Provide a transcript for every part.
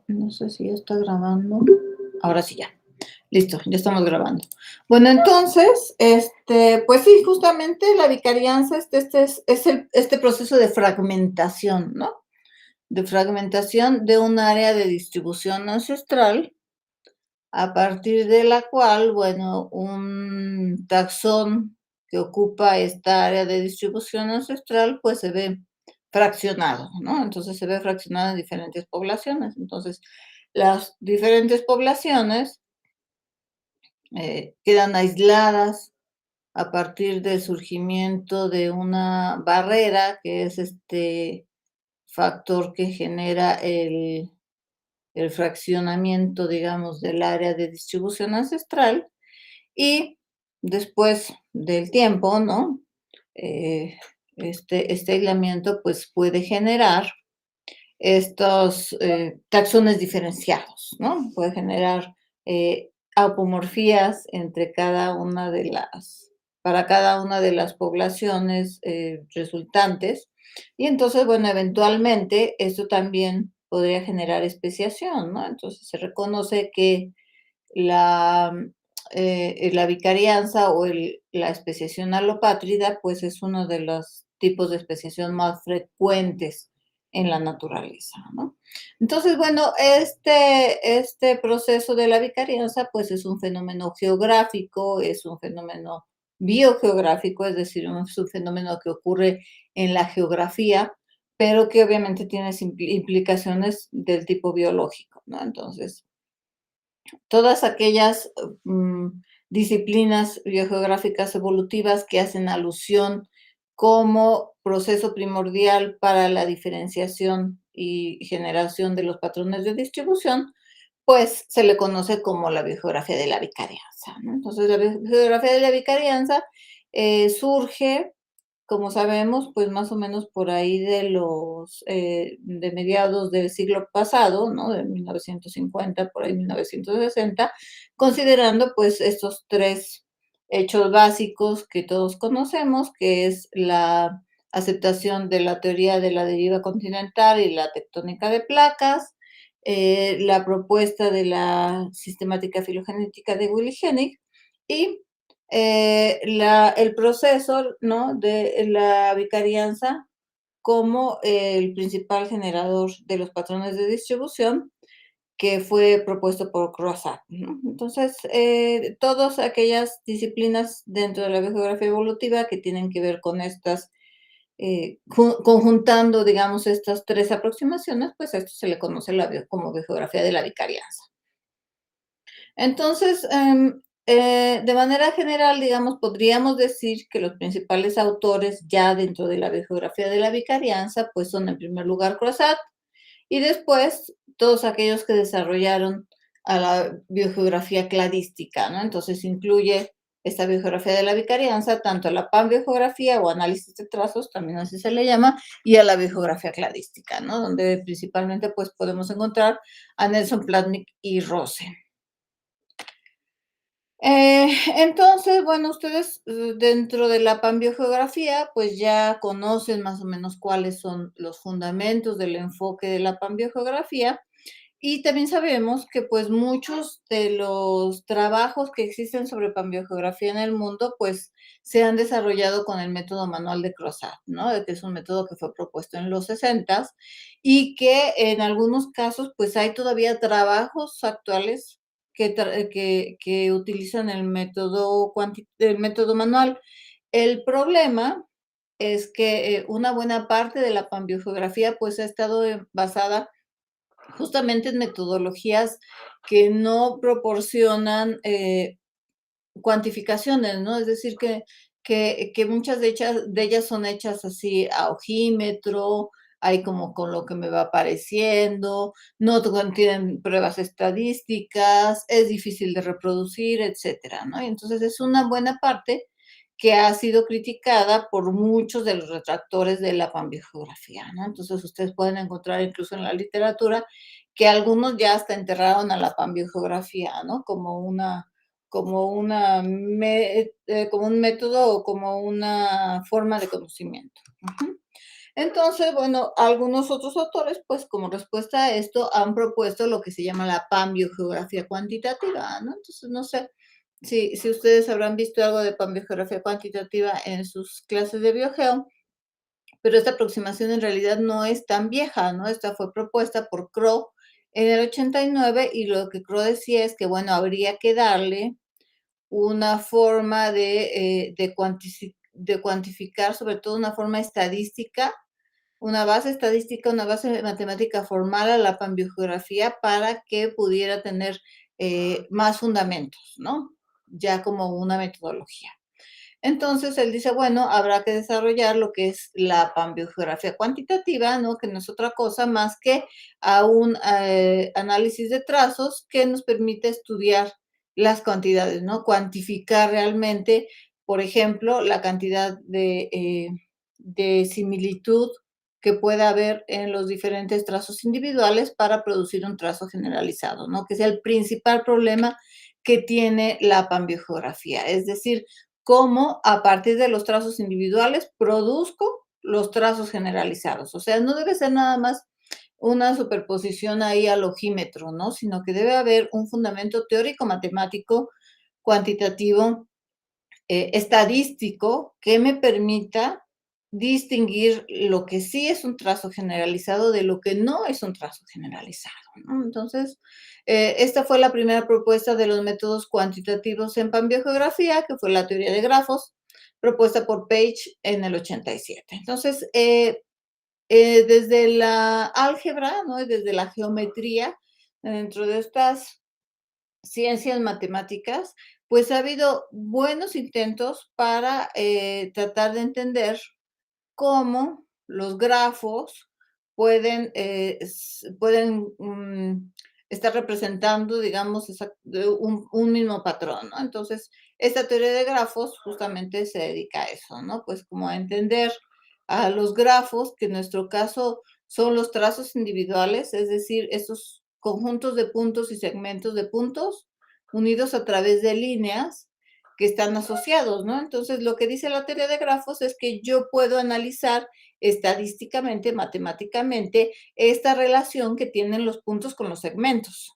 No sé si ya está grabando. Ahora sí ya. Listo, ya estamos grabando. Bueno, entonces, pues sí, justamente la vicarianza, este proceso de fragmentación, ¿no? De fragmentación de un área de distribución ancestral, a partir de la cual, bueno, un taxón que ocupa esta área de distribución ancestral, pues se ve fraccionado, ¿no? Entonces se ve fraccionado en diferentes poblaciones. Entonces, las diferentes poblaciones quedan aisladas a partir del surgimiento de una barrera, que es este factor que genera el fraccionamiento, digamos, del área de distribución ancestral. Y después del tiempo, ¿no? Eh, este aislamiento, pues, puede generar estos taxones diferenciados, ¿no? Puede generar apomorfías entre cada una de las, para cada una de las poblaciones resultantes. Y entonces, bueno, eventualmente esto también podría generar especiación, ¿no? Entonces se reconoce que la, la vicarianza o la especiación alopátrida, pues es uno de los tipos de especiación más frecuentes en la naturaleza, ¿no? Entonces, bueno, este proceso de la vicarianza, pues es un fenómeno geográfico, es un fenómeno biogeográfico, es decir, es un fenómeno que ocurre en la geografía, pero que obviamente tiene implicaciones del tipo biológico, ¿no? Entonces, todas aquellas disciplinas biogeográficas evolutivas que hacen alusión como proceso primordial para la diferenciación y generación de los patrones de distribución, pues se le conoce como la biogeografía de la vicarianza, ¿no? Entonces, la biogeografía de la vicarianza surge, como sabemos, pues más o menos por ahí de mediados del siglo pasado, ¿no? De 1950, por ahí 1960, considerando pues estos tres hechos básicos que todos conocemos, que es la aceptación de la teoría de la deriva continental y la tectónica de placas, la propuesta de la sistemática filogenética de Willy Hennig y el proceso, ¿no? De la vicarianza como el principal generador de los patrones de distribución que fue propuesto por Croissant, ¿no? Entonces, todas aquellas disciplinas dentro de la biogeografía evolutiva que tienen que ver con estas, conjuntando, digamos, estas tres aproximaciones, pues a esto se le conoce como biogeografía de la vicarianza. Entonces, de manera general, digamos, podríamos decir que los principales autores ya dentro de la biogeografía de la vicarianza, pues son en primer lugar Croissant y después todos aquellos que desarrollaron a la biogeografía cladística, ¿no? Entonces incluye esta biogeografía de la vicarianza, tanto a la panbiogeografía o análisis de trazos, también así se le llama, y a la biogeografía cladística, ¿no? Donde principalmente pues podemos encontrar a Nelson Platnick y Rose. Entonces, bueno, ustedes dentro de la panbiogeografía, pues ya conocen más o menos cuáles son los fundamentos del enfoque de la panbiogeografía y también sabemos que pues muchos de los trabajos que existen sobre panbiogeografía en el mundo, pues se han desarrollado con el método manual de Croissant, ¿no? Que es un método que fue propuesto en los 60 y que en algunos casos, pues hay todavía trabajos actuales que utilizan el método manual. El problema es que una buena parte de la panbiogeografía pues ha estado basada justamente en metodologías que no proporcionan cuantificaciones, ¿no? Es decir, que muchas de ellas son hechas así a ojímetro, hay como con lo que me va apareciendo, no contienen pruebas estadísticas, es difícil de reproducir, etcétera, ¿no? Y entonces es una buena parte que ha sido criticada por muchos de los retractores de la panbiogeografía, ¿no? Entonces ustedes pueden encontrar incluso en la literatura que algunos ya hasta enterraron a la panbiogeografía, ¿no? Como un método o como una forma de conocimiento. Entonces, bueno, algunos otros autores, pues, como respuesta a esto, han propuesto lo que se llama la panbiogeografía cuantitativa, ¿no? Entonces, no sé si ustedes habrán visto algo de panbiogeografía cuantitativa en sus clases de biogeo, pero esta aproximación en realidad no es tan vieja, ¿no? Esta fue propuesta por Crow en el 89 y lo que Crow decía es que, bueno, habría que darle una forma de cuantificar, sobre todo una forma estadística, una base estadística, una base matemática formal a la panbiogeografía para que pudiera tener más fundamentos, ¿no? Ya como una metodología. Entonces él dice, bueno, habrá que desarrollar lo que es la panbiogeografía cuantitativa, ¿no? Que no es otra cosa más que a un análisis de trazos que nos permite estudiar las cantidades, ¿no? Cuantificar realmente, por ejemplo, la cantidad de similitud que pueda haber en los diferentes trazos individuales para producir un trazo generalizado, ¿no? Que es el principal problema que tiene la panbiogeografía. Es decir, cómo a partir de los trazos individuales produzco los trazos generalizados. O sea, no debe ser nada más una superposición ahí al ojímetro, ¿no? Sino que debe haber un fundamento teórico, matemático, cuantitativo, estadístico, que me permita distinguir lo que sí es un trazo generalizado de lo que no es un trazo generalizado, ¿no? Entonces, esta fue la primera propuesta de los métodos cuantitativos en panbiogeografía, que fue la teoría de grafos, propuesta por Page en el 87. Entonces, desde la álgebra, ¿no? Y desde la geometría, dentro de estas ciencias matemáticas, pues ha habido buenos intentos para tratar de entender cómo los grafos pueden estar representando, digamos, un mismo patrón, ¿no? Entonces, esta teoría de grafos justamente se dedica a eso, ¿no? Pues como a entender a los grafos, que en nuestro caso son los trazos individuales, es decir, estos conjuntos de puntos y segmentos de puntos unidos a través de líneas que están asociados, ¿no? Entonces, lo que dice la teoría de grafos es que yo puedo analizar estadísticamente, matemáticamente, esta relación que tienen los puntos con los segmentos,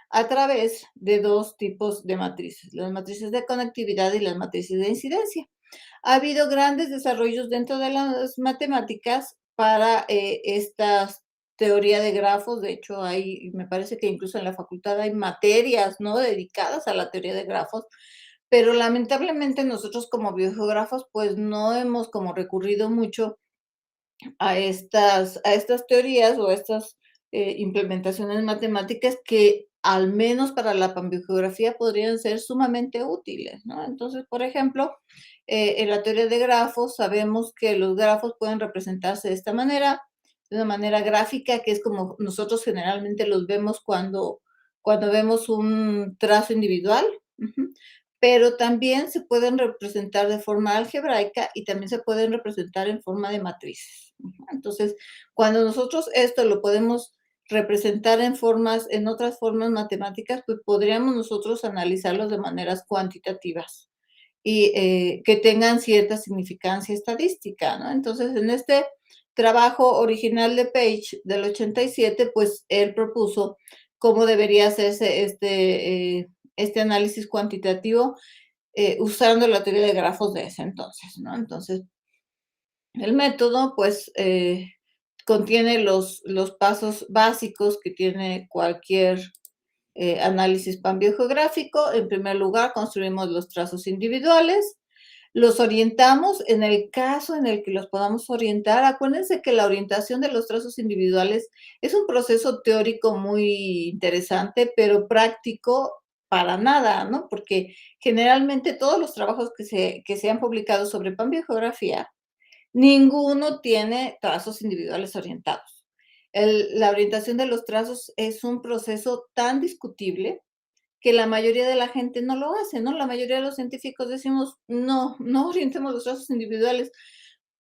a través de dos tipos de matrices, las matrices de conectividad y las matrices de incidencia. Ha habido grandes desarrollos dentro de las matemáticas para esta teoría de grafos. De hecho, me parece que incluso en la facultad hay materias, ¿no? Dedicadas a la teoría de grafos, pero lamentablemente nosotros como biogeógrafos, pues no hemos como recurrido mucho a estas teorías o a estas implementaciones matemáticas que al menos para la panbiogeografía podrían ser sumamente útiles, ¿no? Entonces, por ejemplo, en la teoría de grafos sabemos que los grafos pueden representarse de esta manera, de una manera gráfica, que es como nosotros generalmente los vemos cuando vemos un trazo individual. Ujú. Pero también se pueden representar de forma algebraica y también se pueden representar en forma de matrices. Entonces, cuando nosotros esto lo podemos representar en otras formas matemáticas, pues podríamos nosotros analizarlos de maneras cuantitativas y que tengan cierta significancia estadística, ¿no? Entonces, en este trabajo original de Page del 87, pues él propuso cómo debería hacerse este análisis cuantitativo usando la teoría de grafos de ese entonces, ¿no? Entonces, el método, pues, contiene los pasos básicos que tiene cualquier análisis panbiogeográfico. En primer lugar, construimos los trazos individuales, los orientamos en el caso en el que los podamos orientar. Acuérdense que la orientación de los trazos individuales es un proceso teórico muy interesante, pero práctico para nada, ¿no? Porque generalmente todos los trabajos que se han publicado sobre panbiogeografía ninguno tiene trazos individuales orientados. La orientación de los trazos es un proceso tan discutible que la mayoría de la gente no lo hace, ¿no? La mayoría de los científicos decimos, no, no orientemos los trazos individuales,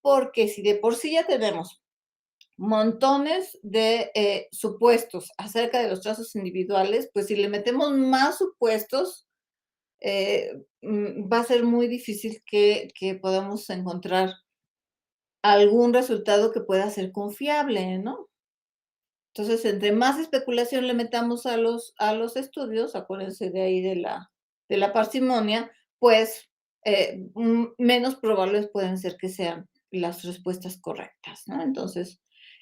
porque si de por sí ya tenemos montones de supuestos acerca de los trazos individuales, pues si le metemos más supuestos, va a ser muy difícil que podamos encontrar algún resultado que pueda ser confiable, ¿no? Entonces, entre más especulación le metamos a los estudios, acuérdense de ahí de la parsimonia, pues, menos probables pueden ser que sean las respuestas correctas, ¿no? Entonces,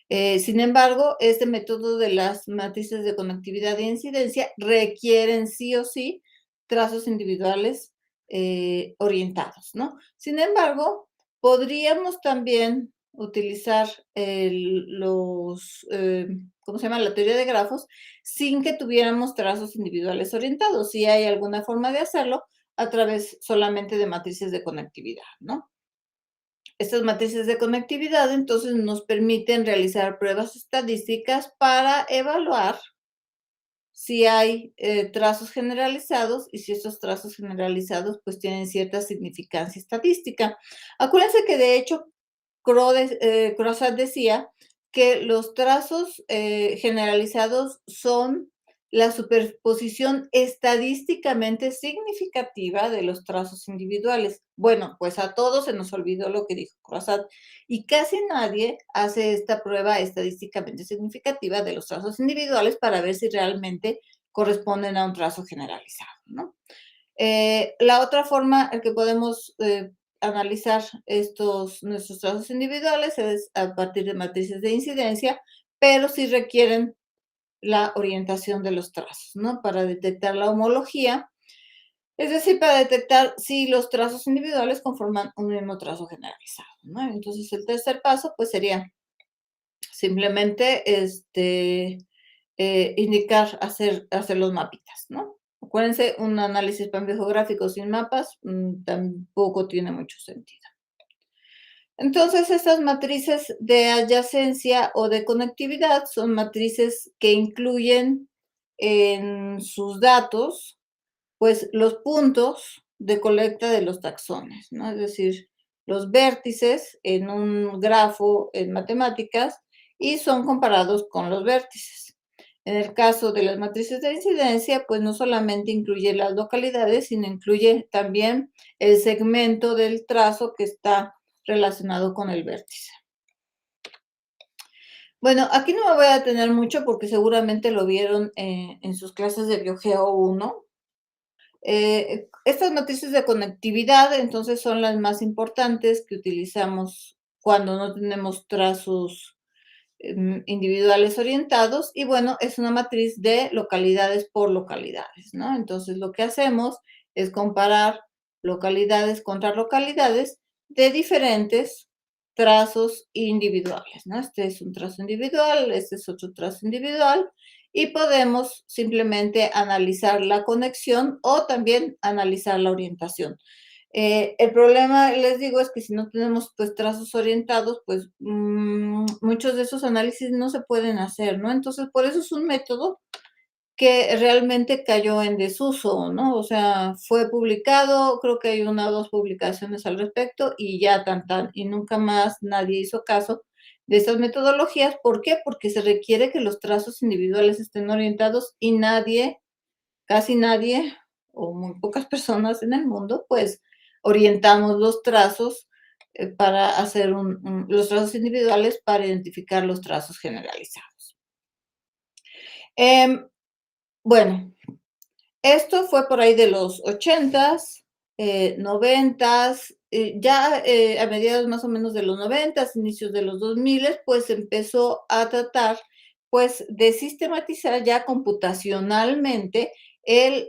sin embargo, este método de las matrices de conectividad e incidencia requieren sí o sí trazos individuales, orientados, ¿no? Sin embargo, podríamos también utilizar ¿cómo se llama? La teoría de grafos, sin que tuviéramos trazos individuales orientados. Si hay alguna forma de hacerlo a través solamente de matrices de conectividad, ¿no? Estas matrices de conectividad entonces nos permiten realizar pruebas estadísticas para evaluar si hay trazos generalizados y si estos trazos generalizados pues tienen cierta significancia estadística. Acuérdense que de hecho Crozat decía que los trazos generalizados son la superposición estadísticamente significativa de los trazos individuales. Bueno, pues a todos se nos olvidó lo que dijo Crozat y casi nadie hace esta prueba estadísticamente significativa de los trazos individuales para ver si realmente corresponden a un trazo generalizado, ¿no? La otra forma en que podemos analizar nuestros trazos individuales es a partir de matrices de incidencia, pero sí requieren la orientación de los trazos, ¿no? Para detectar la homología, es decir, para detectar si los trazos individuales conforman un mismo trazo generalizado, ¿no? Entonces, el tercer paso, pues, sería simplemente, hacer los mapitas, ¿no? Acuérdense, un análisis panbiogeográfico sin mapas, tampoco tiene mucho sentido. Entonces, estas matrices de adyacencia o de conectividad son matrices que incluyen en sus datos, pues, los puntos de colecta de los taxones, ¿no? Es decir, los vértices en un grafo en matemáticas y son comparados con los vértices. En el caso de las matrices de incidencia, pues no solamente incluye las localidades, sino incluye también el segmento del trazo que está relacionado con el vértice. Bueno, aquí no me voy a detener mucho porque seguramente lo vieron en sus clases de Biogeo 1. Estas matrices de conectividad, entonces, son las más importantes que utilizamos cuando no tenemos trazos individuales orientados y bueno, es una matriz de localidades por localidades, ¿no? Entonces, lo que hacemos es comparar localidades contra localidades de diferentes trazos individuales, ¿no? Este es un trazo individual, este es otro trazo individual y podemos simplemente analizar la conexión o también analizar la orientación. El problema, les digo, es que si no tenemos pues trazos orientados, pues muchos de esos análisis no se pueden hacer, ¿no? Entonces, por eso es un método que realmente cayó en desuso, ¿no? O sea, fue publicado, creo que hay una o dos publicaciones al respecto y ya tan, y nunca más nadie hizo caso de estas metodologías. ¿Por qué? Porque se requiere que los trazos individuales estén orientados y nadie, casi nadie, o muy pocas personas en el mundo, pues orientamos los trazos para hacer los trazos individuales para identificar los trazos generalizados. Em, bueno, esto fue por ahí de los 80s, 90s, ya a mediados más o menos de los 90s, inicios de los 2000, pues empezó a tratar pues de sistematizar ya computacionalmente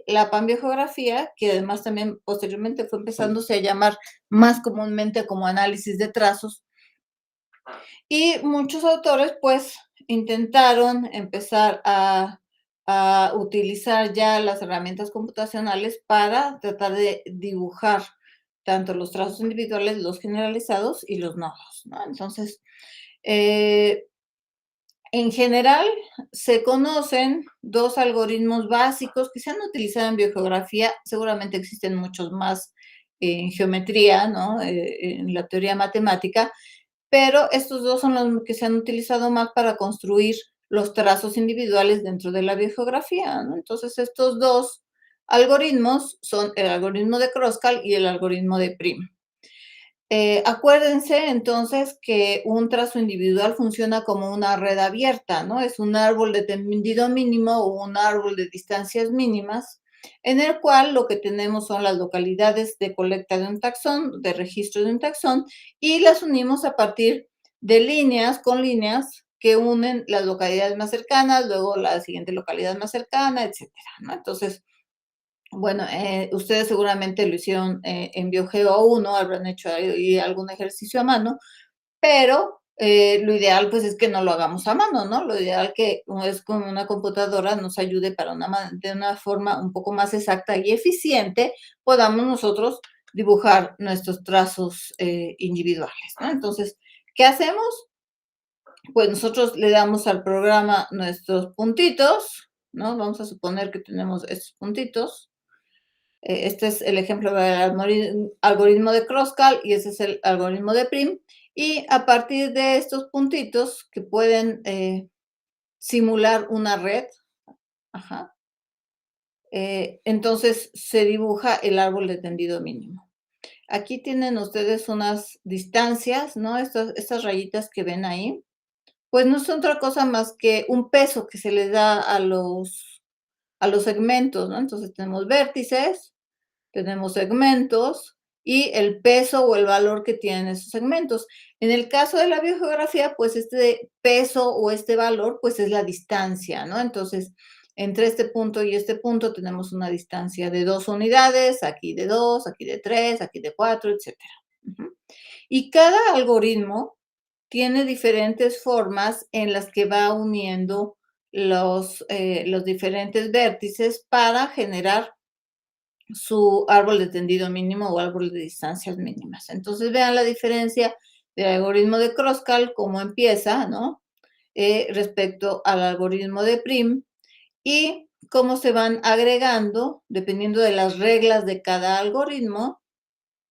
la panbiogeografía, que además también posteriormente fue empezándose a llamar más comúnmente como análisis de trazos. Y muchos autores pues intentaron empezar a utilizar ya las herramientas computacionales para tratar de dibujar tanto los trazos individuales, los generalizados y los nodos, ¿no? Entonces, eh, en general, se conocen dos algoritmos básicos que se han utilizado en biogeografía, seguramente existen muchos más en geometría, ¿no? En la teoría matemática, pero estos dos son los que se han utilizado más para construir los trazos individuales dentro de la biogeografía, ¿no? Entonces, estos dos algoritmos son el algoritmo de Kroskal y el algoritmo de Prim. Acuérdense entonces que un trazo individual funciona como una red abierta, ¿no? Es un árbol de tendido mínimo o un árbol de distancias mínimas, en el cual lo que tenemos son las localidades de colecta de un taxón, de registro de un taxón, y las unimos a partir de líneas con líneas que unen las localidades más cercanas, luego la siguiente localidad más cercana, etcétera, ¿no? Entonces, bueno, ustedes seguramente lo hicieron, en BioGeo 1, habrán hecho ahí algún ejercicio a mano, pero, lo ideal, pues, es que no lo hagamos a mano, ¿no? Lo ideal que es con una computadora nos ayude para de una forma un poco más exacta y eficiente, podamos nosotros dibujar nuestros trazos, individuales, ¿no? Entonces, ¿qué hacemos? Pues, nosotros le damos al programa nuestros puntitos, ¿no? Vamos a suponer que tenemos estos puntitos. Este es el ejemplo del algoritmo de Kroskal y ese es el algoritmo de Prim. Y a partir de estos puntitos que pueden simular una red, ajá, entonces se dibuja el árbol de tendido mínimo. Aquí tienen ustedes unas distancias, ¿no? Estas rayitas que ven ahí, pues no son otra cosa más que un peso que se les da a los segmentos, ¿no? Entonces tenemos vértices, tenemos segmentos y el peso o el valor que tienen esos segmentos. En el caso de la biogeografía, pues este peso o este valor, pues es la distancia, ¿no? Entonces, entre este punto y este punto tenemos una distancia de 2 unidades, aquí de 2, aquí de 3, aquí de 4, etcétera. Ujú. Y cada algoritmo tiene diferentes formas en las que va uniendo los diferentes vértices para generar su árbol de tendido mínimo o árbol de distancias mínimas. Entonces, vean la diferencia del algoritmo de Kroskal, cómo empieza, ¿no? Respecto al algoritmo de Prim y cómo se van agregando, dependiendo de las reglas de cada algoritmo,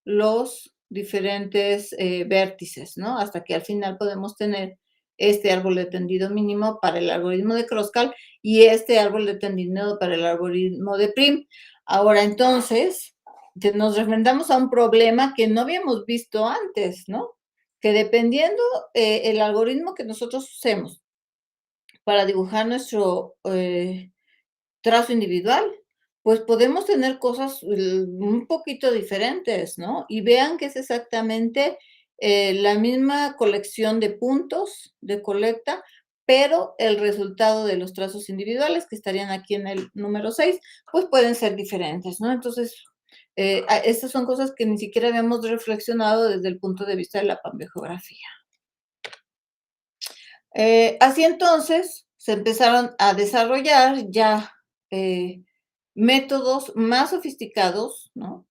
los diferentes vértices, ¿no? Hasta que al final podemos tener este árbol de tendido mínimo para el algoritmo de Kroskal y este árbol de tendido para el algoritmo de Prim. Ahora, entonces, nos enfrentamos a un problema que no habíamos visto antes, ¿no? Que dependiendo el algoritmo que nosotros usemos para dibujar nuestro trazo individual, pues podemos tener cosas un poquito diferentes, ¿no? Y vean que es exactamente la misma colección de puntos de colecta, pero el resultado de los trazos individuales, que estarían aquí en el número 6, pues pueden ser diferentes, ¿no? Entonces, estas son cosas que ni siquiera habíamos reflexionado desde el punto de vista de la panbiogeografía. Así entonces, se empezaron a desarrollar ya eh, métodos más sofisticados, ¿no?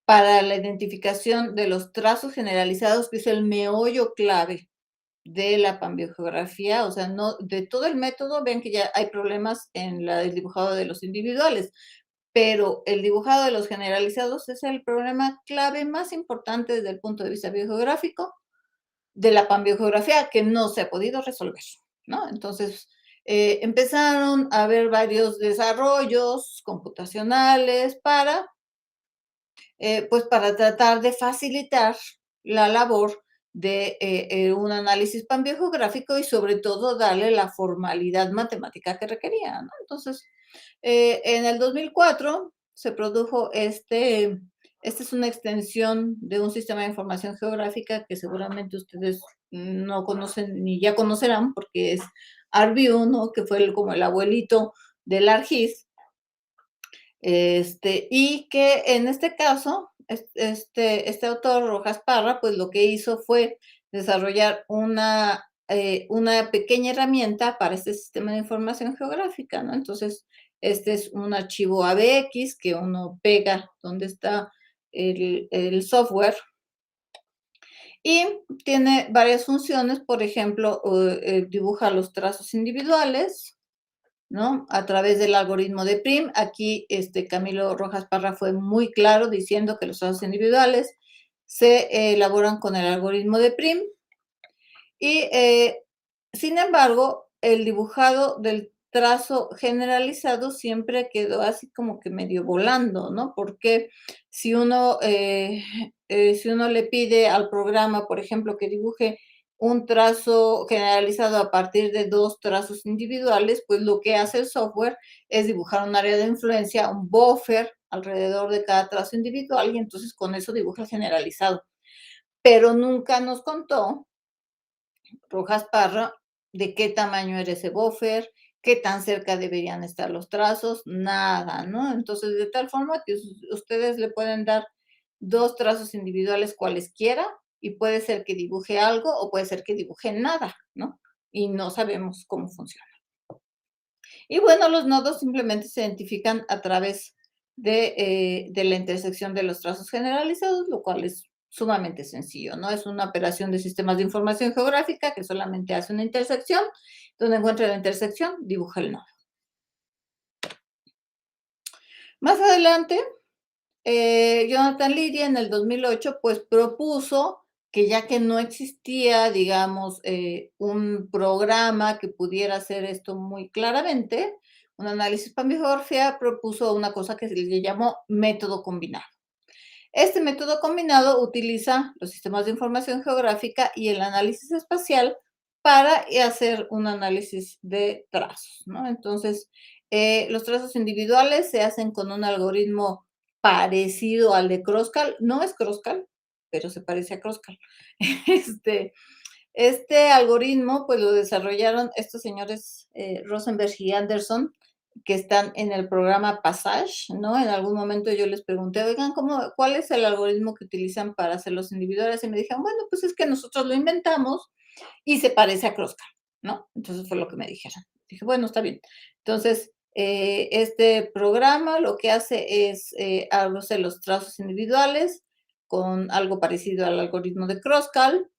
Para la identificación de los trazos generalizados, que es el meollo clave de la panbiogeografía, o sea, no, de todo el método, ven que ya hay problemas en el dibujado de los individuales, pero el dibujado de los generalizados es el problema clave más importante desde el punto de vista biogeográfico de la panbiogeografía que no se ha podido resolver, ¿no? Entonces, empezaron a haber varios desarrollos computacionales para, pues, para tratar de facilitar la labor de un análisis panbiogeográfico y sobre todo darle la formalidad matemática que requería, ¿no? Entonces, en el 2004 se produjo esta es una extensión de un sistema de información geográfica que seguramente ustedes no conocen ni ya conocerán porque es ArcView, ¿no? Que fue como el abuelito del ArcGIS, y que en este caso, este autor, Rojas Parra, pues lo que hizo fue desarrollar una pequeña herramienta para este sistema de información geográfica, ¿no? Entonces, este es un archivo ABX que uno pega donde está el software y tiene varias funciones, por ejemplo, dibuja los trazos individuales, ¿no? A través del algoritmo de Prim. Aquí, Camilo Rojas Parra fue muy claro diciendo que los trazos individuales se elaboran con el algoritmo de Prim y, sin embargo, el dibujado del trazo generalizado siempre quedó así como que medio volando, ¿no? Porque si uno si uno le pide al programa, por ejemplo, que dibuje un trazo generalizado a partir de 2 trazos individuales, pues lo que hace el software es dibujar un área de influencia, un buffer alrededor de cada trazo individual y entonces con eso dibuja el generalizado. Pero nunca nos contó Rojas Parra de qué tamaño era ese buffer, qué tan cerca deberían estar los trazos, nada, ¿no? Entonces, de tal forma que ustedes le pueden dar 2 trazos individuales cualesquiera y puede ser que dibuje algo o puede ser que dibuje nada, ¿no? Y no sabemos cómo funciona. Y bueno, los nodos simplemente se identifican a través de la intersección de los trazos generalizados, lo cual es sumamente sencillo, ¿no? Es una operación de sistemas de información geográfica que solamente hace una intersección, donde encuentra la intersección, dibuja el nodo. Más adelante, Jonathan Liria en el 2008, pues propuso que ya que no existía, digamos, un programa que pudiera hacer esto muy claramente, un análisis pandemorfia propuso una cosa que se le llamó método combinado. Este método combinado utiliza los sistemas de información geográfica y el análisis espacial para hacer un análisis de trazos, ¿no? Entonces, los trazos individuales se hacen con un algoritmo parecido al de Crosscal. No es Crosscal, pero se parece a Crosscal. Este, este algoritmo, pues lo desarrollaron estos señores Rosenberg y Anderson, que están en el programa Passage, ¿no? En algún momento yo les pregunté, oigan, ¿cuál es el algoritmo que utilizan para hacer los individuales? Y me dijeron, bueno, pues es que nosotros lo inventamos y se parece a Crosscal, ¿no? Entonces fue lo que me dijeron. Dije, bueno, está bien. Entonces, este programa lo que hace es hacer los trazos individuales con algo parecido al algoritmo de Crosscal.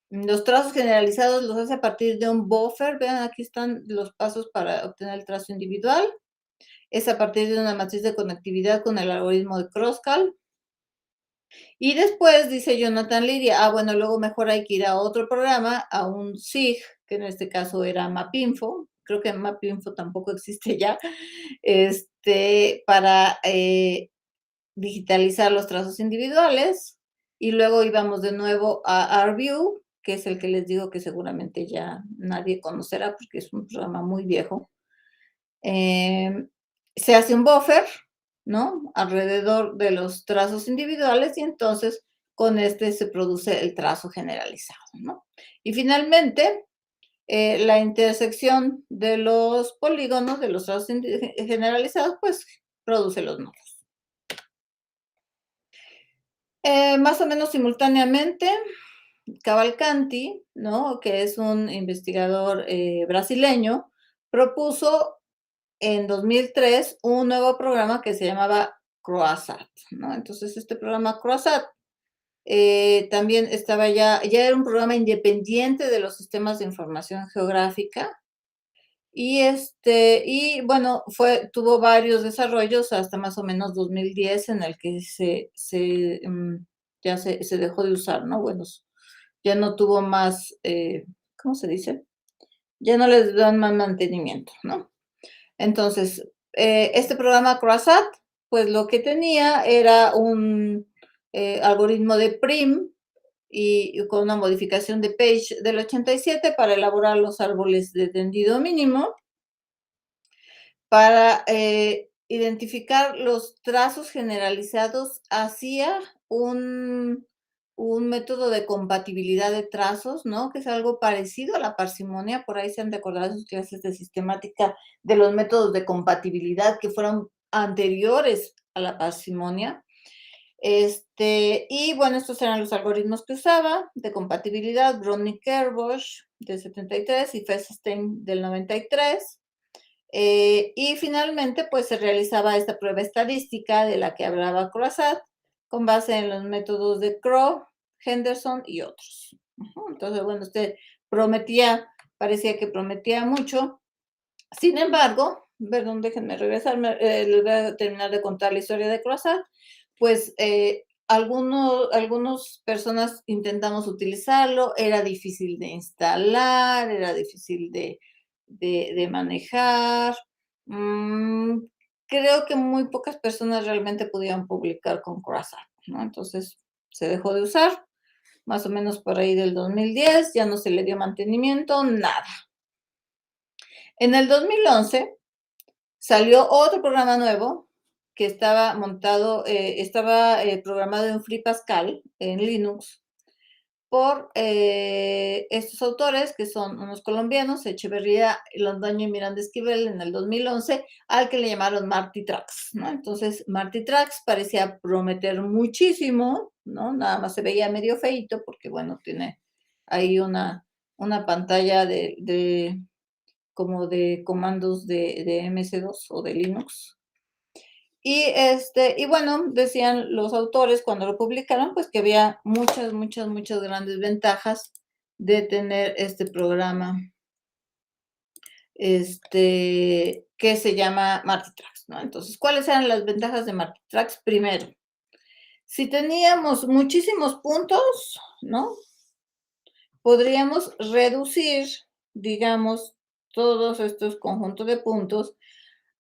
Los trazos generalizados los hace a partir de un buffer. Vean, aquí están los pasos para obtener el trazo individual. Es a partir de una matriz de conectividad con el algoritmo de Crosscal. Y después dice Jonathan Liria, bueno, luego mejor hay que ir a otro programa, a un SIG, que en este caso era MapInfo. Creo que MapInfo tampoco existe ya, para digitalizar los trazos individuales. Y luego íbamos de nuevo a RView, que es el que les digo que seguramente ya nadie conocerá porque es un programa muy viejo. Se hace un buffer, ¿no? Alrededor de los trazos individuales y entonces con este se produce el trazo generalizado, ¿no? Y finalmente, la intersección de los polígonos, de los trazos generalizados, pues produce los nodos. Más o menos simultáneamente, Cavalcanti, ¿no? Que es un investigador brasileño, propuso en 2003 un nuevo programa que se llamaba Croissant, ¿no? Entonces, este programa Croissant también estaba ya era un programa independiente de los sistemas de información geográfica y bueno, tuvo varios desarrollos hasta más o menos 2010 en el que ya se dejó de usar, ¿no? Bueno, ya no tuvo más, ¿cómo se dice? Ya no les dan más mantenimiento, ¿no? Entonces, este programa Croissant, pues lo que tenía era un algoritmo de prim y con una modificación de Page del 87 para elaborar los árboles de tendido mínimo, para identificar los trazos generalizados hacia un método de compatibilidad de trazos, ¿no? Que es algo parecido a la parsimonia, por ahí se han de acordar de sus clases de sistemática de los métodos de compatibilidad que fueron anteriores a la parsimonia. Y bueno, estos eran los algoritmos que usaba de compatibilidad, Brodnik-Kerbosch del 73 y Fesenstein del 93. Y finalmente, pues se realizaba esta prueba estadística de la que hablaba Croissant con base en los métodos de Crow, Henderson y otros. Entonces, bueno, parecía que prometía mucho. Sin embargo, perdón, déjenme regresarme, les voy a terminar de contar la historia de Croissant. Pues algunas personas intentamos utilizarlo, era difícil de instalar, era difícil de manejar. Mm, creo que muy pocas personas realmente podían publicar con Croissant, ¿no? Entonces, se dejó de usar, más o menos por ahí del 2010, ya no se le dio mantenimiento, nada. En el 2011 salió otro programa nuevo que estaba montado, programado en Free Pascal, en Linux, por estos autores que son unos colombianos, Echeverría, Londoño y Miranda Esquivel, en el 2011, al que le llamaron Marty Trax, ¿no? Entonces, Marty Trax parecía prometer muchísimo, ¿no? Nada más se veía medio feíto porque, bueno, tiene ahí una pantalla como de comandos de MS2 o de Linux. Y bueno, decían los autores cuando lo publicaron, pues que había muchas grandes ventajas de tener este programa, que se llama Martitrax, ¿no? Entonces, ¿cuáles eran las ventajas de Martitrax? Primero, si teníamos muchísimos puntos, ¿no? Podríamos reducir, digamos, todos estos conjuntos de puntos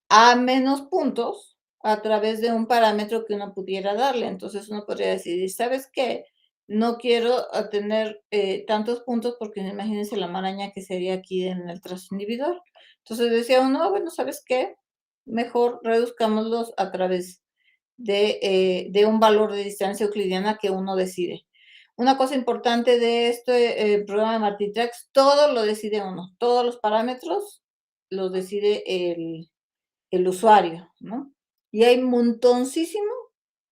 a menos puntos a través de un parámetro que uno pudiera darle. Entonces uno podría decidir, ¿sabes qué? No quiero tener tantos puntos porque imagínense la maraña que sería aquí en el trazo individual. Entonces decía uno, bueno, ¿sabes qué? Mejor reduzcámoslos a través de un valor de distancia euclidiana que uno decide. Una cosa importante de este programa de Martitrax, todo lo decide uno, todos los parámetros los decide el usuario, ¿no? Y hay montoncísimo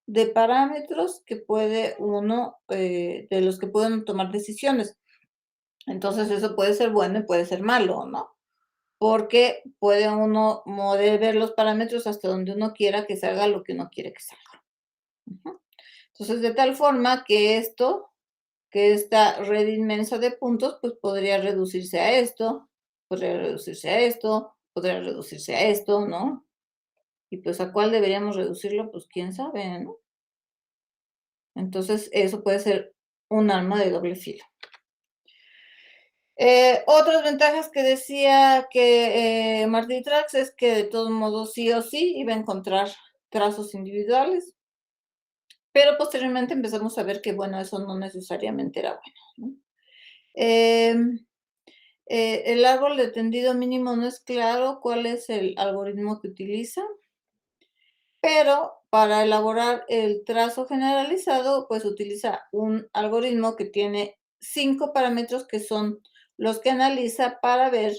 de parámetros que puede uno, de los que pueden tomar decisiones. Entonces, eso puede ser bueno y puede ser malo, ¿no? Porque puede uno mover los parámetros hasta donde uno quiera que salga lo que uno quiere que salga. Entonces, de tal forma que esta red inmensa de puntos, pues podría reducirse a esto, podría reducirse a esto, podría reducirse a esto, ¿no? Y pues a cuál deberíamos reducirlo, pues quién sabe, ¿no? Entonces, eso puede ser un arma de doble filo. Otras ventajas que decía que Marty Trax es que de todos modos sí o sí iba a encontrar trazos individuales, pero posteriormente empezamos a ver que, bueno, eso no necesariamente era bueno, ¿no? El árbol de tendido mínimo no es claro cuál es el algoritmo que utiliza. Pero para elaborar el trazo generalizado, pues utiliza un algoritmo que tiene 5 parámetros que son los que analiza para ver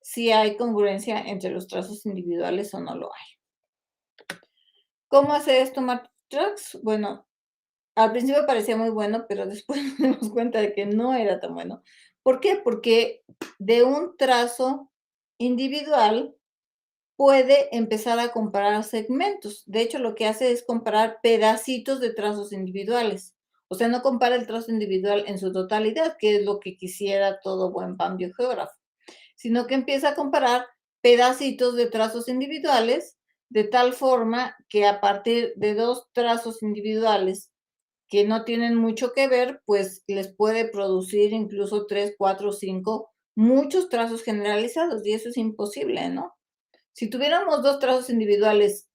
si hay congruencia entre los trazos individuales o no lo hay. ¿Cómo hace esto Matrix? Bueno, al principio parecía muy bueno, pero después nos dimos cuenta de que no era tan bueno. ¿Por qué? Porque de un trazo individual puede empezar a comparar segmentos. De hecho, lo que hace es comparar pedacitos de trazos individuales. O sea, no compara el trazo individual en su totalidad, que es lo que quisiera todo buen pan biogeógrafo, sino que empieza a comparar pedacitos de trazos individuales de tal forma que a partir de dos trazos individuales que no tienen mucho que ver, pues les puede producir incluso 3, 4, 5, muchos trazos generalizados, y eso es imposible, ¿no? Si tuviéramos dos trazos individuales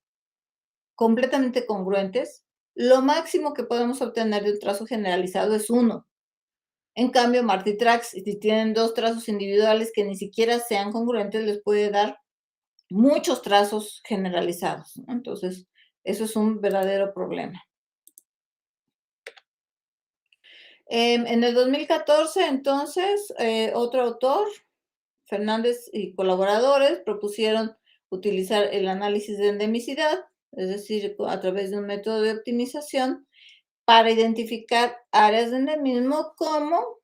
completamente congruentes, lo máximo que podemos obtener de un trazo generalizado es uno. En cambio, Martitrax, si tienen dos trazos individuales que ni siquiera sean congruentes, les puede dar muchos trazos generalizados, ¿no? Entonces, eso es un verdadero problema. En el 2014, entonces, otro autor, Fernández y colaboradores, propusieron utilizar el análisis de endemicidad, es decir, a través de un método de optimización, para identificar áreas de endemismo como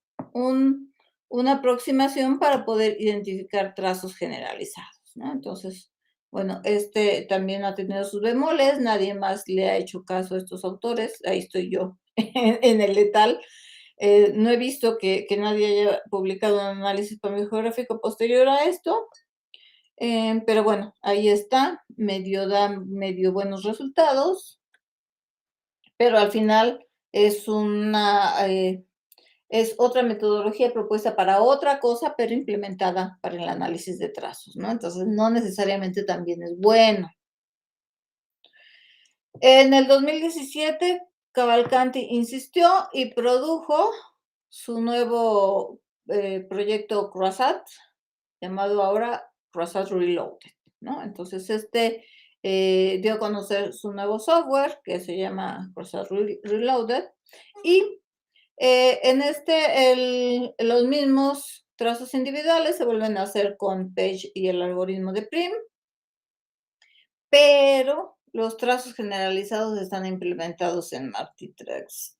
una aproximación para poder identificar trazos generalizados, ¿no? Entonces, bueno, también ha tenido sus bemoles, nadie más le ha hecho caso a estos autores, ahí estoy yo en el letal. No he visto que nadie haya publicado un análisis paleogeográfico posterior a esto, pero bueno, ahí está, da medio buenos resultados, pero al final es es otra metodología propuesta para otra cosa, pero implementada para el análisis de trazos, ¿no? Entonces, no necesariamente también es bueno. En el 2017, Cavalcanti insistió y produjo su nuevo proyecto Croissant, llamado ahora Croissant Reloaded, ¿no? Entonces, dio a conocer su nuevo software que se llama Croissant Reloaded y los mismos trazos individuales se vuelven a hacer con Page y el algoritmo de Prim, pero los trazos generalizados están implementados en MultiTracks.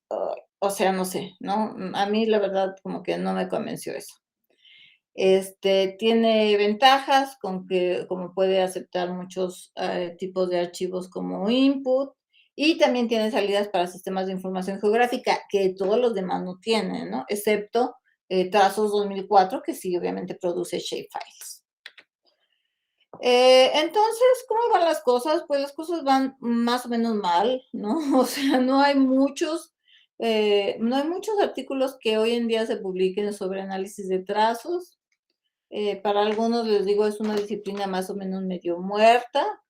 O sea, no sé, ¿no? A mí la verdad como que no me convenció eso. Tiene ventajas con que como puede aceptar muchos tipos de archivos como input y también tiene salidas para sistemas de información geográfica que todos los demás no tienen, ¿no? Excepto Trazos 2004 que sí obviamente produce shapefiles. Entonces, ¿cómo van las cosas? Pues las cosas van más o menos mal, ¿no? O sea, no hay muchos artículos que hoy en día se publiquen sobre análisis de trazos. Para algunos, les digo, es una disciplina más o menos medio muerta.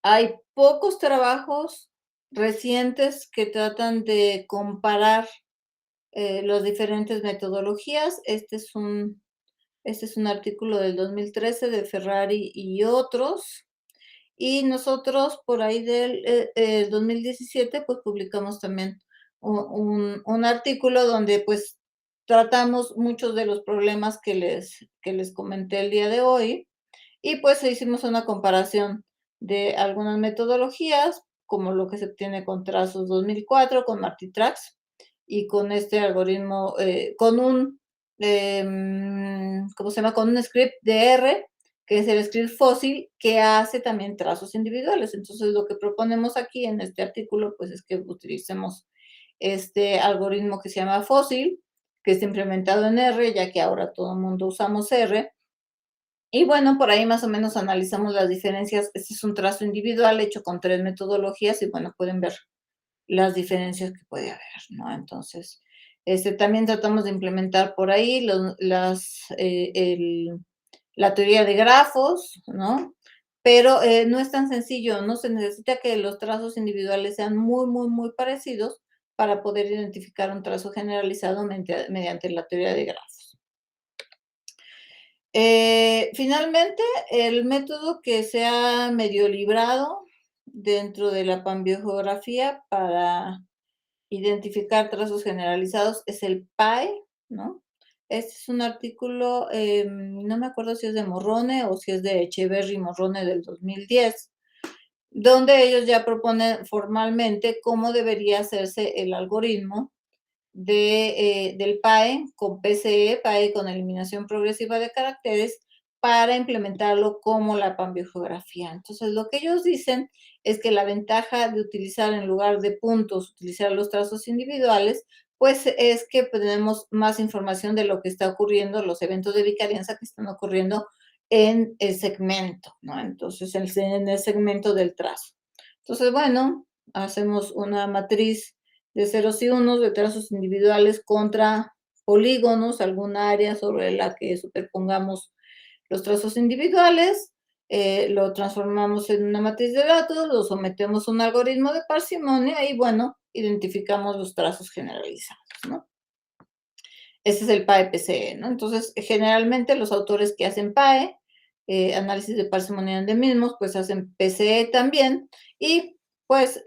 Hay pocos trabajos recientes que tratan de comparar las diferentes metodologías. Este es un artículo del 2013 de Ferrari y otros. Y nosotros por ahí del 2017, pues publicamos también un artículo donde pues tratamos muchos de los problemas que les comenté el día de hoy y pues hicimos una comparación de algunas metodologías, como lo que se obtiene con Trazos 2004, con MultiTracks y con este algoritmo, con un, ¿cómo se llama? Con un script de R, que es el script fósil, que hace también trazos individuales. Entonces, lo que proponemos aquí en este artículo, pues es que utilicemos este algoritmo que se llama fósil, que está implementado en R, ya que ahora todo el mundo usamos R. Y bueno, por ahí más o menos analizamos las diferencias. Este es un trazo individual hecho con 3 metodologías y bueno, pueden ver las diferencias que puede haber, ¿no? Entonces, también tratamos de implementar por ahí la teoría de grafos, ¿no? Pero no es tan sencillo, no se necesita que los trazos individuales sean muy, muy, muy parecidos para poder identificar un trazo generalizado mediante la teoría de grafos. Finalmente, el método que se ha medio librado dentro de la panbiogeografía para identificar trazos generalizados es el PAE, ¿no? Este es un artículo, no me acuerdo si es de Morrone o si es de Echeverry y Morrone del 2010, donde ellos ya proponen formalmente cómo debería hacerse el algoritmo del PAE con PCE, PAE con eliminación progresiva de caracteres, para implementarlo como la panbiogeografía. Entonces, lo que ellos dicen es que la ventaja de utilizar en lugar de puntos, utilizar los trazos individuales, pues es que tenemos más información de lo que está ocurriendo, los eventos de vicarianza que están ocurriendo en el segmento, ¿no? Entonces, en el segmento del trazo. Entonces, bueno, hacemos una matriz de ceros y unos, de trazos individuales contra polígonos, alguna área sobre la que superpongamos los trazos individuales, lo transformamos en una matriz de datos, lo sometemos a un algoritmo de parsimonia y, bueno, identificamos los trazos generalizados, ¿no? Ese es el PAE-PCE, ¿no? Entonces, generalmente los autores que hacen PAE, análisis de parsimonia de mismos, pues hacen PCE también y, pues,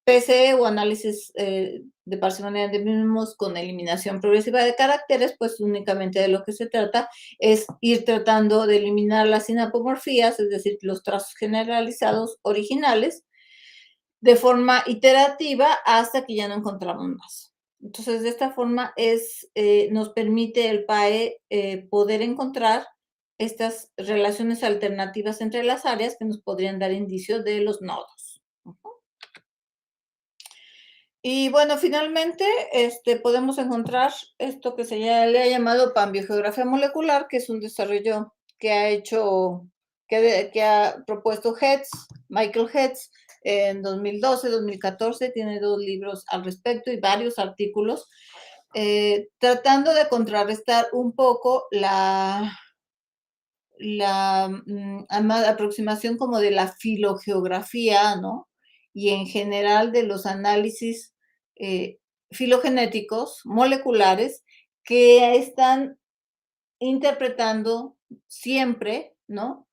PCE o análisis de parsimonia de mismos con eliminación progresiva de caracteres, pues únicamente de lo que se trata es ir tratando de eliminar las sinapomorfías, es decir, los trazos generalizados originales, de forma iterativa hasta que ya no encontramos más. Entonces, de esta forma nos permite el PAE poder encontrar estas relaciones alternativas entre las áreas que nos podrían dar indicios de los nodos. Y bueno, finalmente podemos encontrar esto que le ha llamado panbiogeografía molecular, que es un desarrollo que ha propuesto Michael Hetz, en 2012, 2014, tiene 2 libros al respecto y varios artículos, tratando de contrarrestar un poco la aproximación como de la filogeografía, ¿no? y en general de los análisis filogenéticos moleculares que están interpretando siempre, ¿no?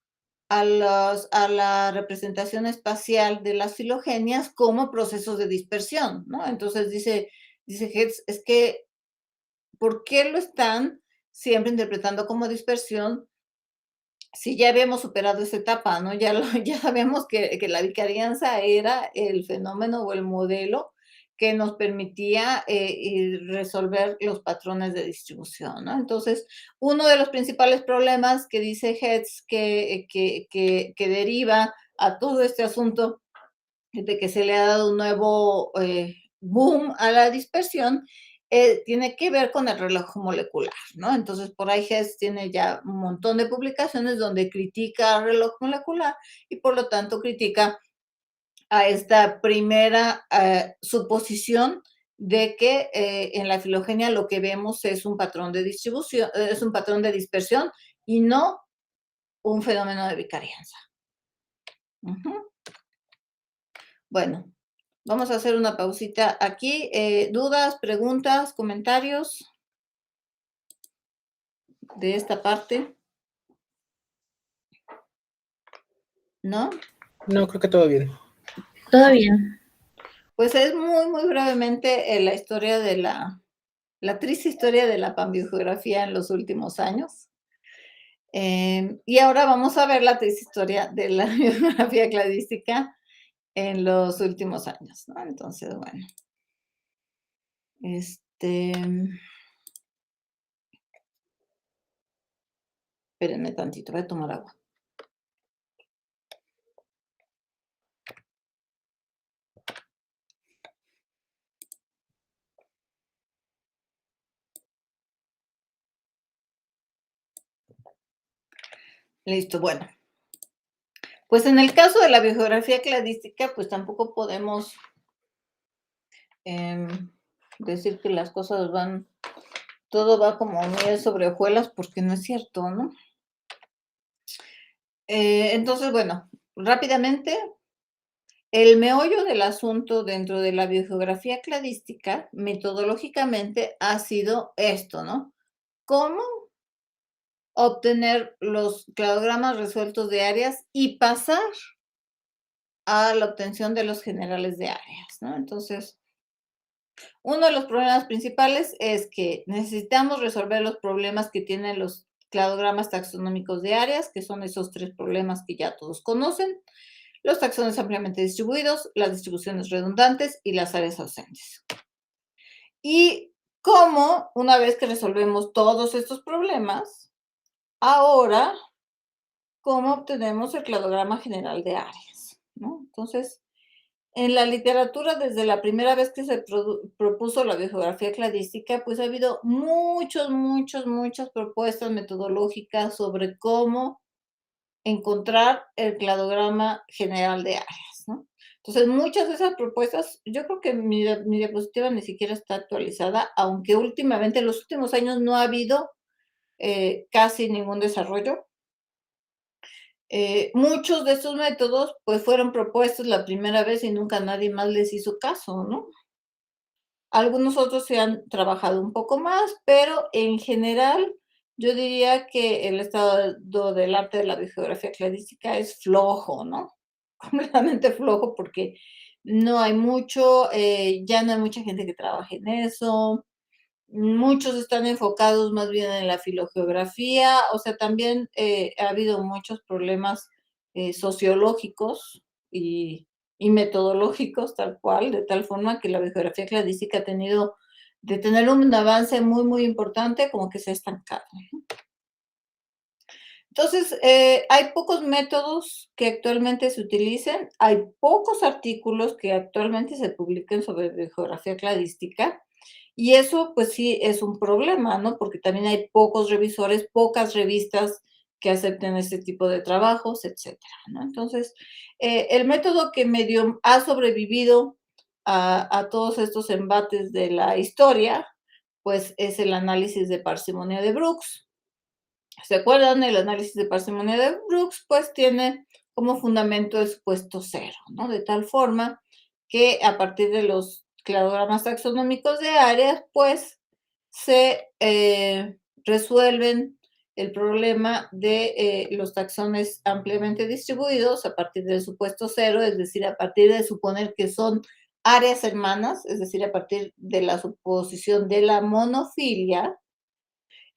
A la representación espacial de las filogenias como procesos de dispersión, ¿no? Entonces dice Hertz, es que, ¿por qué lo están siempre interpretando como dispersión si ya habíamos superado esa etapa, ¿no? Ya sabemos que la vicarianza era el fenómeno o el modelo que nos permitía resolver los patrones de distribución, ¿no? Entonces, uno de los principales problemas que dice Hertz que deriva a todo este asunto de que se le ha dado un nuevo boom a la dispersión, tiene que ver con el reloj molecular, ¿no? Entonces, por ahí Hess tiene ya un montón de publicaciones donde critica al reloj molecular y por lo tanto critica a esta primera suposición de que en la filogenia lo que vemos es un patrón de distribución, es un patrón de dispersión y no un fenómeno de vicarianza. Bueno, vamos a hacer una pausita aquí. ¿Dudas, preguntas, comentarios de esta parte? ¿No? No, creo que todo bien. Todo bien. Pues es muy brevemente la historia de la triste historia de la panbiogeografía en los últimos años. Y ahora vamos a ver la triste historia de la biogeografía cladística en los últimos años, ¿no? Entonces, bueno. Espérenme tantito, voy a tomar agua. Listo, bueno. Pues en el caso de la biogeografía cladística, pues tampoco podemos decir que las cosas van, todo va como miel sobre hojuelas, porque no es cierto, ¿no? Entonces, bueno, rápidamente, el meollo del asunto dentro de la biogeografía cladística, metodológicamente, ha sido esto, ¿no? ¿Cómo obtener los cladogramas resueltos de áreas y pasar a la obtención de los generales de áreas, ¿no? Entonces, uno de los problemas principales es que necesitamos resolver los problemas que tienen los cladogramas taxonómicos de áreas, que son esos tres problemas que ya todos conocen: los taxones ampliamente distribuidos, las distribuciones redundantes y las áreas ausentes. Y cómo, una vez que resolvemos todos estos problemas, ahora, ¿cómo obtenemos el cladograma general de áreas? ¿No? Entonces, en la literatura, desde la primera vez que se propuso la biogeografía cladística, pues ha habido muchas propuestas metodológicas sobre cómo encontrar el cladograma general de áreas, ¿no? Entonces, muchas de esas propuestas, yo creo que mi diapositiva ni siquiera está actualizada, aunque últimamente, en los últimos años, no ha habido casi ningún desarrollo. Muchos de estos métodos, pues, fueron propuestos la primera vez y nunca nadie más les hizo caso, ¿no? Algunos otros se han trabajado un poco más, pero en general yo diría que el estado del arte de la biogeografía cladística es flojo, ¿no? Completamente flojo, porque no hay mucho, ya no hay mucha gente que trabaje en eso. Muchos están enfocados más bien en la filogeografía, o sea, también ha habido muchos problemas sociológicos y metodológicos, tal cual, de tal forma que la biogeografía cladística ha tenido de tener un avance muy importante, como que se ha estancado. Entonces, hay pocos métodos que actualmente se utilicen, hay pocos artículos que actualmente se publiquen sobre biogeografía cladística, y eso, pues sí, es un problema, ¿no? Porque también hay pocos revisores, pocas revistas que acepten este tipo de trabajos, etcétera, ¿no? Entonces, el método que medio ha sobrevivido a todos estos embates de la historia, pues es el análisis de parsimonia de Brooks. ¿Se acuerdan? El análisis de parsimonia de Brooks, pues tiene como fundamento el supuesto cero, ¿no? De tal forma que a partir de los cladogramas taxonómicos de áreas, pues se resuelven el problema de los taxones ampliamente distribuidos a partir del supuesto cero, es decir, a partir de suponer que son áreas hermanas, es decir, a partir de la suposición de la monofilia.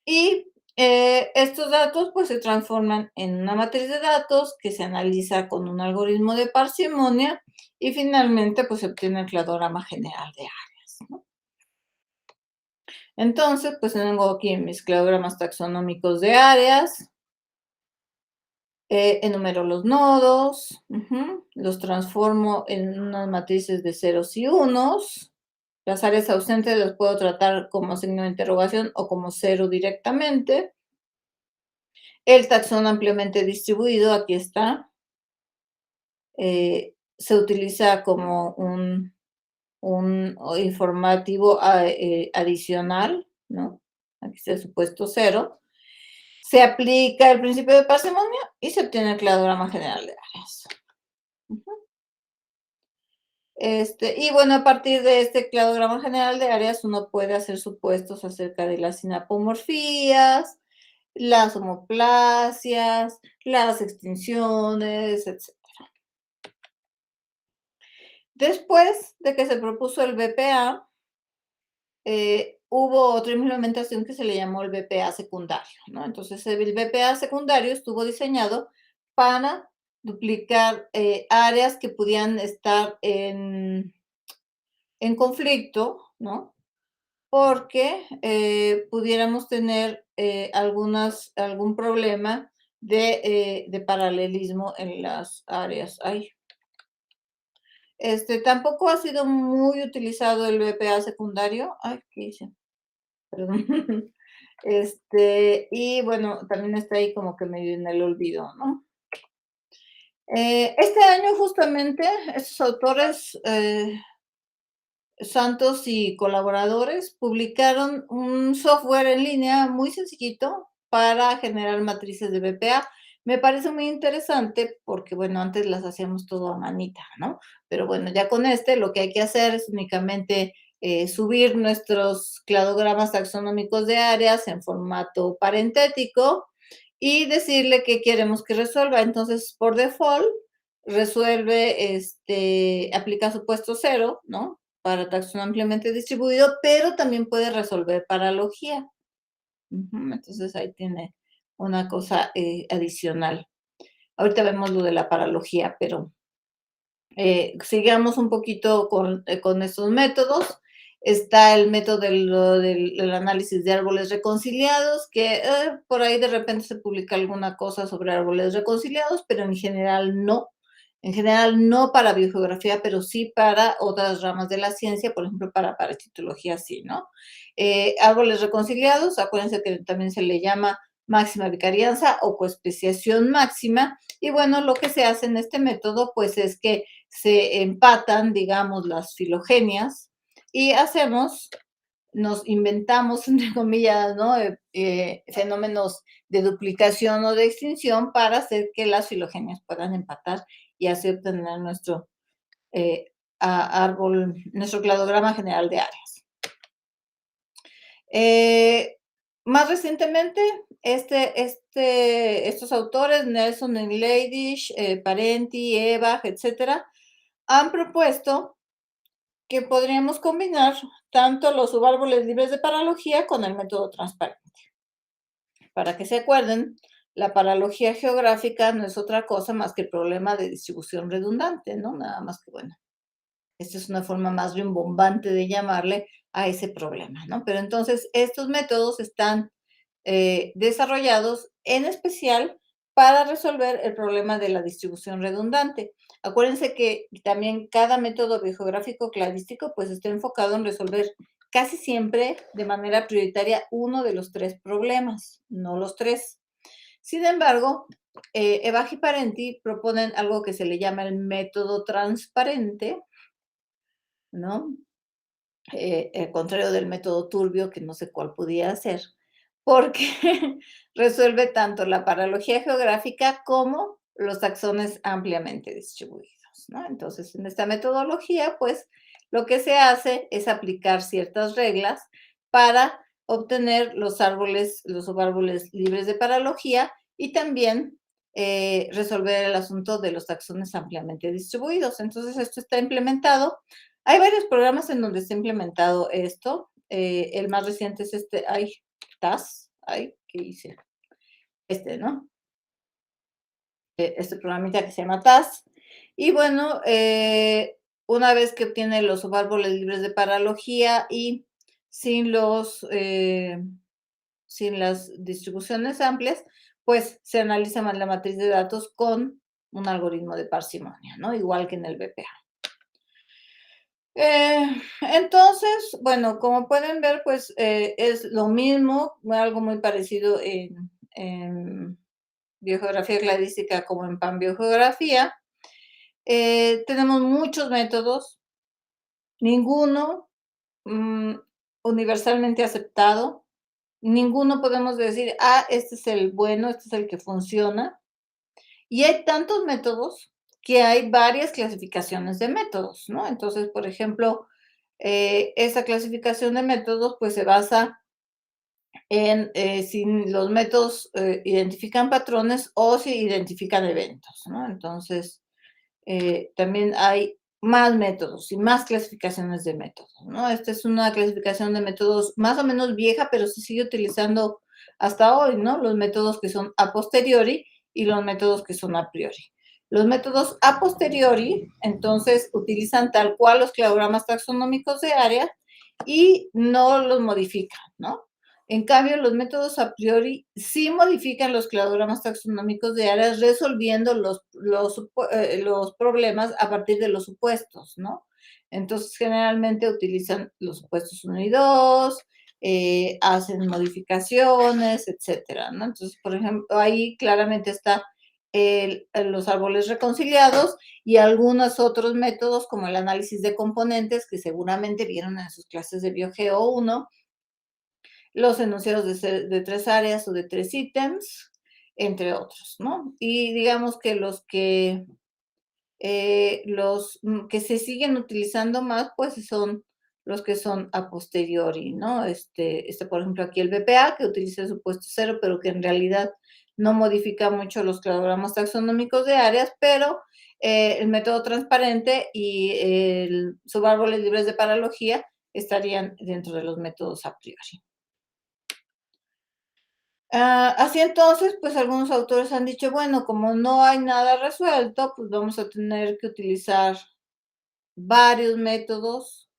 Y estos datos pues se transforman en una matriz de datos que se analiza con un algoritmo de parsimonia y finalmente pues se obtiene el cladograma general de áreas, ¿no? Entonces, pues tengo aquí mis cladogramas taxonómicos de áreas, enumero los nodos, los transformo en unas matrices de ceros y unos. Las áreas ausentes las puedo tratar como signo de interrogación o como cero directamente. El taxón ampliamente distribuido, aquí está, se utiliza como un informativo adicional, ¿no? Aquí está el supuesto cero. Se aplica el principio de parsimonia y se obtiene el cladograma general de áreas. Y bueno, a partir de este cladograma general de áreas, uno puede hacer supuestos acerca de las sinapomorfías, las homoplasias, las extinciones, etc. Después de que se propuso el BPA, hubo otra implementación que se le llamó el BPA secundario, ¿no? Entonces, el BPA secundario estuvo diseñado para duplicar áreas que podían estar en conflicto, ¿no? Porque pudiéramos tener algún problema de paralelismo en las áreas. Ay. Tampoco ha sido muy utilizado el BPA secundario. Ay, ¿qué hice? Perdón. Y bueno, también está ahí como que medio en el olvido, ¿no? Este año justamente estos autores Santos y colaboradores publicaron un software en línea muy sencillito para generar matrices de BPA. Me parece muy interesante porque, bueno, antes las hacíamos todo a manita, ¿no? Pero bueno, ya con lo que hay que hacer es únicamente subir nuestros cladogramas taxonómicos de áreas en formato parentético y decirle qué queremos que resuelva. Entonces, por default, resuelve, aplica supuesto cero, ¿no? Para taxón ampliamente distribuido, pero también puede resolver paralogía. Entonces ahí tiene una cosa adicional. Ahorita vemos lo de la paralogía, pero sigamos un poquito con estos métodos. Está el método del análisis de árboles reconciliados, que por ahí de repente se publica alguna cosa sobre árboles reconciliados, pero en general no. En general no para biogeografía, pero sí para otras ramas de la ciencia, por ejemplo, para parasitología, sí, ¿no? Árboles reconciliados, acuérdense que también se le llama máxima vicarianza o coespeciación máxima, y bueno, lo que se hace en este método, pues es que se empatan, digamos, las filogenias y nos inventamos, entre comillas, ¿no? Fenómenos de duplicación o de extinción para hacer que las filogenias puedan empatar y así obtener nuestro nuestro cladograma general de áreas. Más recientemente, estos autores, Nelson y Leidish, Parenti, Evach, etcétera, han propuesto que podríamos combinar tanto los subárboles libres de paralogía con el método transparente. Para que se acuerden, la paralogía geográfica no es otra cosa más que el problema de distribución redundante, ¿no? Nada más que, bueno, esta es una forma más rimbombante de llamarle a ese problema, ¿no? Pero entonces, estos métodos están desarrollados en especial para resolver el problema de la distribución redundante. Acuérdense que también cada método biogeográfico cladístico pues está enfocado en resolver casi siempre de manera prioritaria uno de los tres problemas, no los tres. Sin embargo, Evach y Parenti proponen algo que se le llama el método transparente, ¿no? El contrario del método turbio, que no sé cuál podía ser, porque resuelve tanto la paralogía geográfica como los taxones ampliamente distribuidos. métodos, ¿no? Entonces, en esta metodología, pues, lo que se hace es aplicar ciertas reglas para obtener los subárboles libres de paralogía y también resolver el asunto de los taxones ampliamente distribuidos. Entonces, esto está implementado. Hay varios programas en donde está implementado esto. El más reciente es este, ¿qué hice? ¿No? Este programita que se llama TAS. Y bueno, una vez que obtiene los subárboles libres de paralogía y sin sin las distribuciones amplias, pues se analiza más la matriz de datos con un algoritmo de parsimonia, ¿no? Igual que en el BPA. Entonces, bueno, como pueden ver, pues es lo mismo, algo muy parecido en biogeografía cladística como en panbiogeografía. Tenemos muchos métodos, ninguno universalmente aceptado, ninguno podemos decir, este es el bueno, este es el que funciona. Y hay tantos métodos que hay varias clasificaciones de métodos, ¿no? Entonces, por ejemplo, esa clasificación de métodos, pues se basa en si los métodos identifican patrones o si identifican eventos, ¿no? Entonces, también hay más métodos y más clasificaciones de métodos, ¿no? Esta es una clasificación de métodos más o menos vieja, pero se sigue utilizando hasta hoy, ¿no? Los métodos que son a posteriori y los métodos que son a priori. Los métodos a posteriori, entonces, utilizan tal cual los cladogramas taxonómicos de área y no los modifican, ¿no? En cambio, los métodos a priori sí modifican los cladogramas taxonómicos de áreas resolviendo los problemas a partir de los supuestos, ¿no? Entonces, generalmente utilizan los supuestos 1 y 2, hacen modificaciones, etcétera, ¿no? Entonces, por ejemplo, ahí claramente está los árboles reconciliados y algunos otros métodos como el análisis de componentes que seguramente vieron en sus clases de Biogeo 1, los enunciados de 3 áreas o de 3 ítems, entre otros, ¿no? Y digamos que los que se siguen utilizando más, pues son los que son a posteriori, ¿no? Por ejemplo, aquí el BPA, que utiliza el supuesto cero, pero que en realidad no modifica mucho los cladogramas taxonómicos de áreas, pero el método transparente y el subárboles libres de paralogía estarían dentro de los métodos a priori. Así entonces, pues algunos autores han dicho, bueno, como no hay nada resuelto, pues vamos a tener que utilizar varios métodos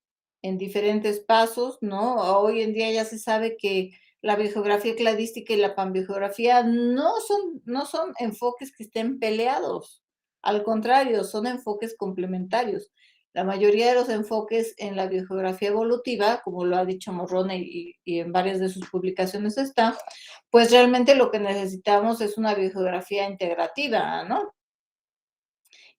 en diferentes pasos, ¿no? Hoy en día ya se sabe que la biogeografía cladística y la panbiogeografía no son enfoques que estén peleados, al contrario, son enfoques complementarios. La mayoría de los enfoques en la biogeografía evolutiva, como lo ha dicho Morrone y en varias de sus publicaciones está, pues realmente lo que necesitamos es una biogeografía integrativa, ¿no?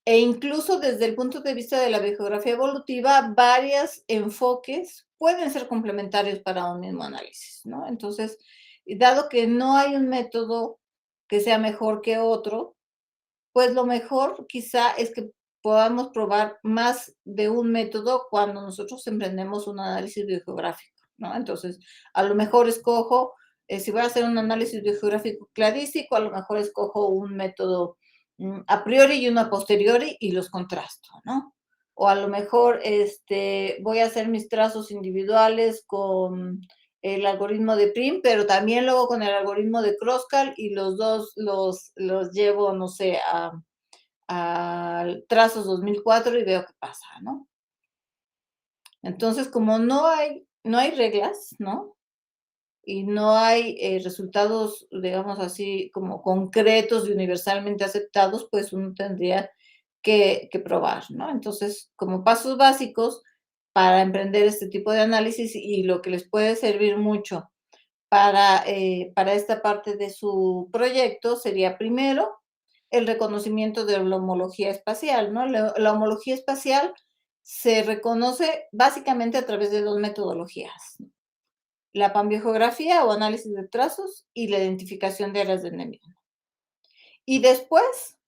E incluso desde el punto de vista de la biogeografía evolutiva, varios enfoques pueden ser complementarios para un mismo análisis, ¿no? Entonces, dado que no hay un método que sea mejor que otro, pues lo mejor quizá es que podamos probar más de un método cuando nosotros emprendemos un análisis biogeográfico, ¿no? Entonces, a lo mejor escojo, si voy a hacer un análisis biogeográfico cladístico, a lo mejor escojo un método a priori y uno a posteriori y los contrasto, ¿no? O a lo mejor voy a hacer mis trazos individuales con el algoritmo de Prim, pero también luego con el algoritmo de Kroskal y los dos los llevo, no sé, a trazos 2004 y veo qué pasa, ¿no? Entonces, como no hay reglas, ¿no? Y no hay resultados, digamos así, como concretos y universalmente aceptados, pues uno tendría que probar, ¿no? Entonces, como pasos básicos para emprender este tipo de análisis y lo que les puede servir mucho para esta parte de su proyecto sería primero el reconocimiento de la homología espacial, ¿no? La homología espacial se reconoce básicamente a través de dos metodologías: la panbiogeografía o análisis de trazos y la identificación de áreas de enemigo. Y después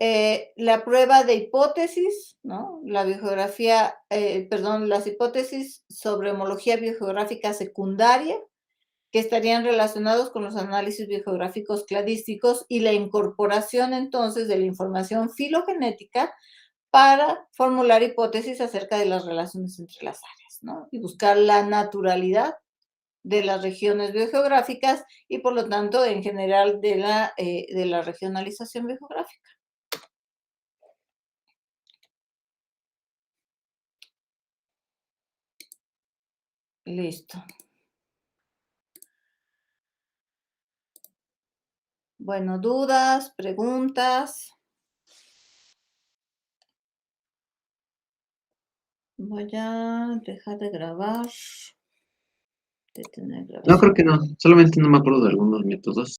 la prueba de hipótesis, ¿no? La biogeografía, las hipótesis sobre homología biogeográfica secundaria, que estarían relacionados con los análisis biogeográficos cladísticos y la incorporación entonces de la información filogenética para formular hipótesis acerca de las relaciones entre las áreas, ¿no? Y buscar la naturalidad de las regiones biogeográficas y, por lo tanto, en general, de la regionalización biogeográfica. Listo. Bueno, dudas, preguntas. Voy a dejar de grabar. Detener No, grabación. creo que no. Solamente no me acuerdo de algunos métodos.